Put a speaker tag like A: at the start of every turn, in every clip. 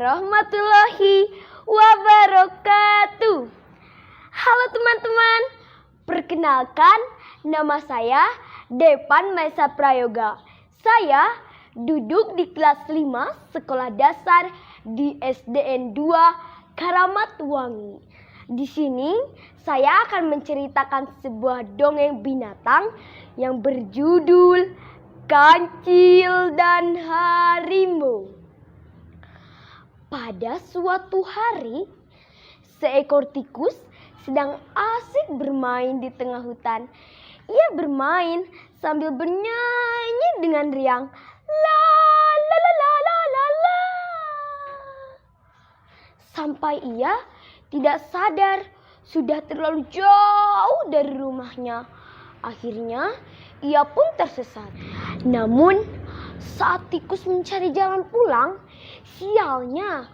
A: warahmatullahi wabarakatuh. Halo teman-teman, perkenalkan nama saya Depan Maesa Prayoga. Saya duduk di kelas 5 sekolah dasar di SDN 2 Karamat Wangi. Di sini saya akan menceritakan sebuah dongeng binatang yang berjudul Kancil dan Harimau. Pada suatu hari, seekor tikus sedang asik bermain di tengah hutan. Ia bermain sambil bernyanyi dengan riang. La la la la la la la. Sampai ia tidak sadar sudah terlalu jauh dari rumahnya. Akhirnya ia pun tersesat. Namun saat tikus mencari jalan pulang, sialnya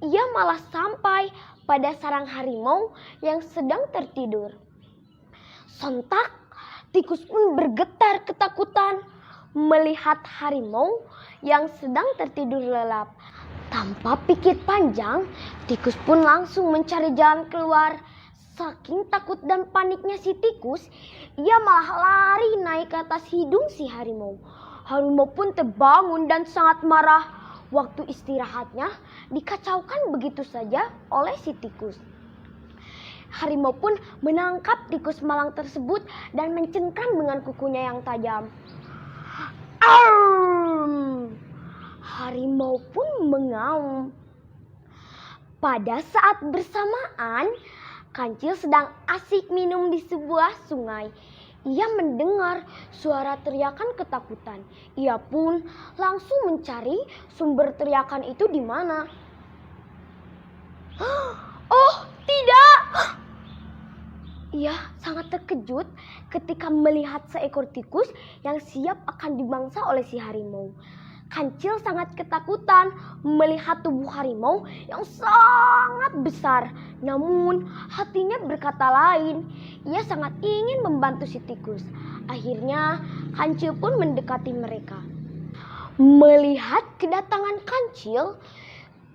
A: ia malah sampai pada sarang harimau yang sedang tertidur. Sontak tikus pun bergetar ketakutan melihat harimau yang sedang tertidur lelap. Tanpa pikir panjang, tikus pun langsung mencari jalan keluar. Saking takut dan paniknya si tikus, ia malah lari naik ke atas hidung si harimau. Harimau pun terbangun dan sangat marah. Waktu istirahatnya dikacaukan begitu saja oleh si tikus. Harimau pun menangkap tikus malang tersebut dan mencengkram dengan kukunya yang tajam. Arr! Harimau pun mengaum. Pada saat bersamaan, Kancil sedang asik minum di sebuah sungai. Ia mendengar suara teriakan ketakutan. Ia pun langsung mencari sumber teriakan itu di mana. Oh, tidak! Ia sangat terkejut ketika melihat seekor tikus yang siap akan dimangsa oleh si harimau. Kancil sangat ketakutan melihat tubuh harimau yang sangat besar. Namun hatinya berkata lain. Ia sangat ingin membantu si tikus. Akhirnya Kancil pun mendekati mereka. Melihat kedatangan Kancil,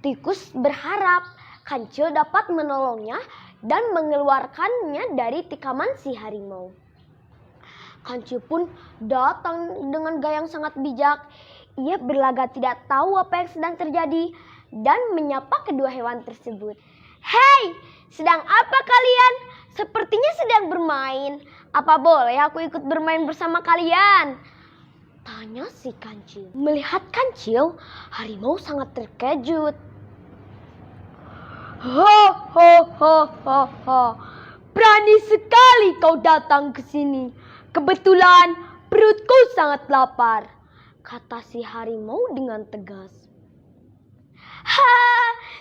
A: tikus berharap Kancil dapat menolongnya dan mengeluarkannya dari tikaman si harimau. Kancil pun datang dengan gaya yang sangat bijak. Ia berlagak tidak tahu apa yang sedang terjadi dan menyapa kedua hewan tersebut. Hei, sedang apa kalian? Sepertinya sedang bermain. Apa boleh aku ikut bermain bersama kalian? Tanya si Kancil. Melihat Kancil, harimau sangat terkejut. Ho ho ho ho ho. Berani sekali kau datang ke sini. Kebetulan perutku sangat lapar, kata si harimau dengan tegas. Ha,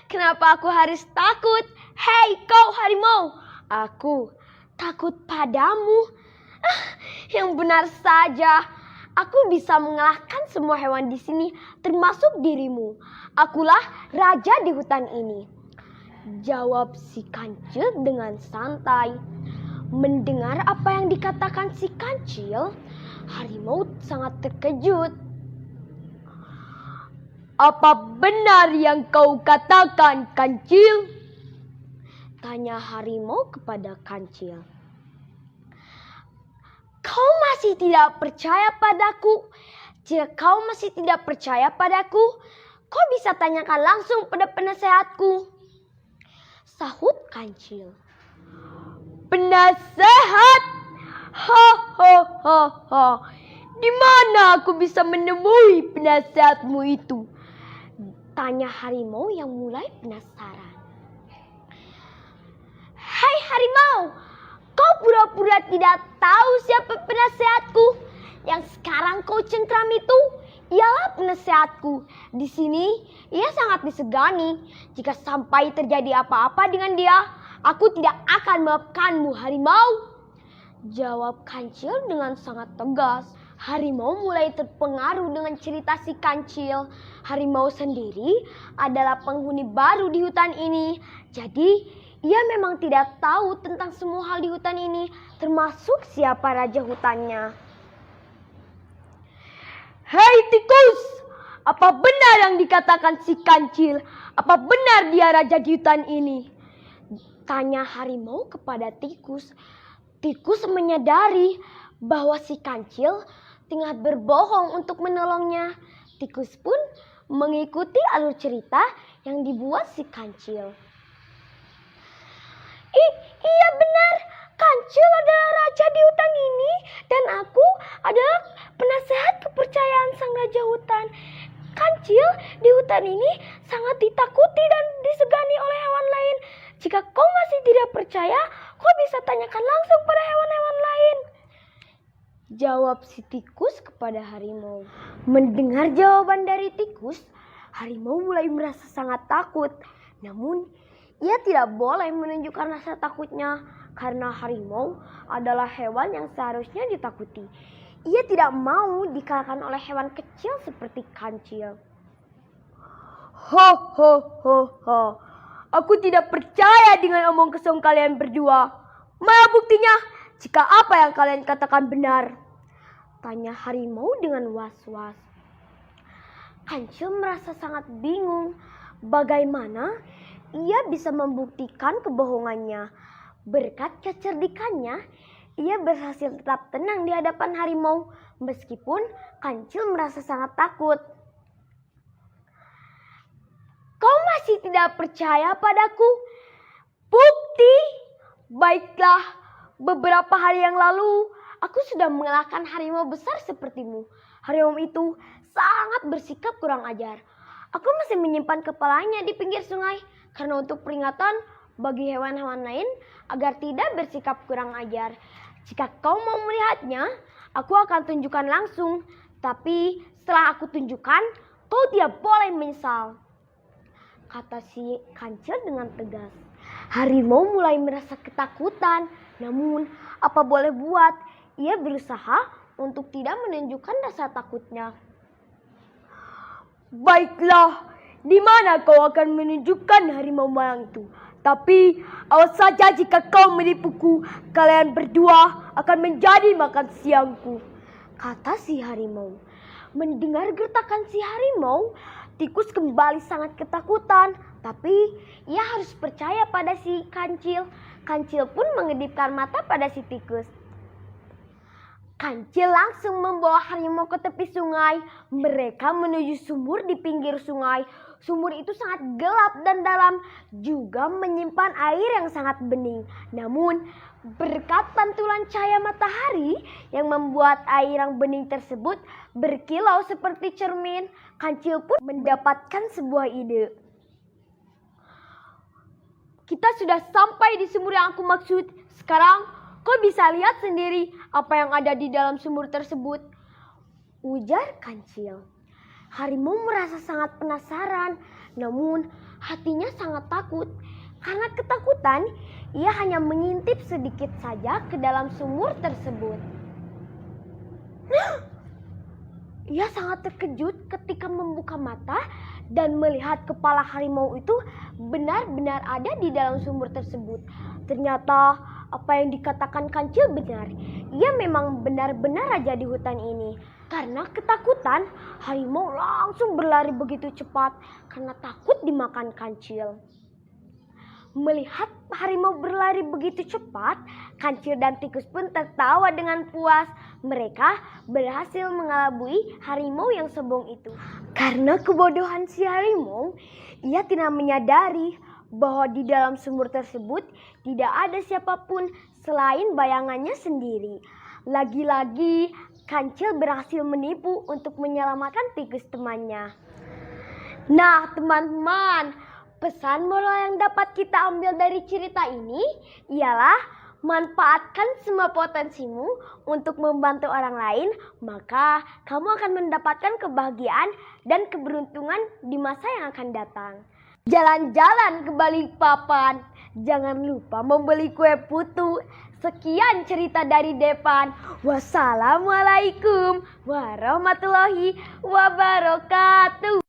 A: kenapa aku harus takut? Hei kau harimau, aku takut padamu. Yang benar saja, aku bisa mengalahkan semua hewan di sini termasuk dirimu. Akulah raja di hutan ini, jawab si Kancil dengan santai. Mendengar apa yang dikatakan si Kancil, harimau sangat terkejut. Apa benar yang kau katakan, Kancil? Tanya harimau kepada Kancil. Kau masih tidak percaya padaku? Jika kau masih tidak percaya padaku, kau bisa tanyakan langsung pada penasehatku, sahut Kancil. Penasehat? Ha ha ha ha. Di mana aku bisa menemui penasehatmu itu? Tanya harimau yang mulai penasaran. Hai harimau, kau pura-pura tidak tahu siapa penasehatku. Yang sekarang kau cengkram itu ialah penasehatku. Di sini ia sangat disegani. Jika sampai terjadi apa-apa dengan dia, aku tidak akan memaafkanmu harimau, jawab Kancil dengan sangat tegas. Harimau mulai terpengaruh dengan cerita si Kancil. Harimau sendiri adalah penghuni baru di hutan ini. Jadi ia memang tidak tahu tentang semua hal di hutan ini, termasuk siapa raja hutannya. Hei tikus, Apa benar yang dikatakan si kancil? Apa benar dia raja di hutan ini? Tanya harimau kepada tikus. Tikus menyadari bahwa si kancil tengah berbohong untuk menolongnya. Tikus pun mengikuti alur cerita yang dibuat si kancil. Iya benar, kancil adalah raja di hutan ini dan aku adalah penasehat kepercayaan sang raja hutan. Kancil di hutan ini sangat ditakuti dan disegani oleh hewan lain. Jika kau masih tidak percaya, kau bisa tanyakan langsung pada hewan-hewan lain. Jawab si tikus kepada harimau. Mendengar jawaban dari tikus, harimau mulai merasa sangat takut. Namun, ia tidak boleh menunjukkan rasa takutnya karena harimau adalah hewan yang seharusnya ditakuti. Ia tidak mau dikalahkan oleh hewan kecil seperti kancil. Ho ho ho ho. Aku tidak percaya dengan omong kosong kalian berdua. Mana buktinya jika apa yang kalian katakan benar? Tanya harimau dengan was-was. Kancil merasa sangat bingung. Bagaimana ia bisa membuktikan kebohongannya? Berkat kecerdikannya, ia berhasil tetap tenang di hadapan harimau meskipun kancil merasa sangat takut. Kau masih tidak percaya padaku? Bukti? Baiklah, beberapa hari yang lalu aku sudah mengalahkan harimau besar sepertimu. Harimau itu sangat bersikap kurang ajar. Aku masih menyimpan kepalanya di pinggir sungai karena untuk peringatan bagi hewan-hewan lain agar tidak bersikap kurang ajar. Jika kau mau melihatnya, aku akan tunjukkan langsung. Tapi setelah aku tunjukkan, kau tidak boleh menyesal. Kata si kancil dengan tegas. Harimau mulai merasa ketakutan. Namun apa boleh buat, ia berusaha untuk tidak menunjukkan rasa takutnya. Baiklah, di mana kau akan menunjukkan harimau malang itu? Tapi awas saja jika kau menipuku, kalian berdua akan menjadi makan siangku. Kata si harimau. Mendengar gertakan si harimau, tikus kembali sangat ketakutan. Tapi ia harus percaya pada si kancil. Kancil pun mengedipkan mata pada si tikus. Kancil langsung membawa harimau ke tepi sungai. Mereka menuju sumur di pinggir sungai. Sumur itu sangat gelap dan dalam, juga menyimpan air yang sangat bening. Namun, berkat pantulan cahaya matahari yang membuat air yang bening tersebut berkilau seperti cermin, kancil pun mendapatkan sebuah ide. Kita sudah sampai di sumur yang aku maksud. Sekarang, kau bisa lihat sendiri apa yang ada di dalam sumur tersebut. Ujar kancil. Harimau merasa sangat penasaran, namun hatinya sangat takut. Karena ketakutan, ia hanya mengintip sedikit saja ke dalam sumur tersebut. Ia sangat terkejut ketika membuka mata dan melihat kepala harimau itu benar-benar ada di dalam sumur tersebut. Ternyata apa yang dikatakan kancil benar. Ia memang benar-benar raja di hutan ini. Karena ketakutan, harimau langsung berlari begitu cepat karena takut dimakan kancil. Melihat harimau berlari begitu cepat, kancil dan tikus pun tertawa dengan puas. Mereka berhasil mengelabui harimau yang sombong itu. Karena kebodohan si harimau, ia tidak menyadari bahwa di dalam sumur tersebut tidak ada siapapun selain bayangannya sendiri. Lagi-lagi, kancil berhasil menipu untuk menyelamatkan tikus temannya. Nah, teman-teman, pesan moral yang dapat kita ambil dari cerita ini ialah manfaatkan semua potensimu untuk membantu orang lain, maka kamu akan mendapatkan kebahagiaan dan keberuntungan di masa yang akan datang. Jalan-jalan ke Balikpapan, jangan lupa membeli kue putu. Sekian cerita dari Depan. Wassalamualaikum warahmatullahi wabarakatuh.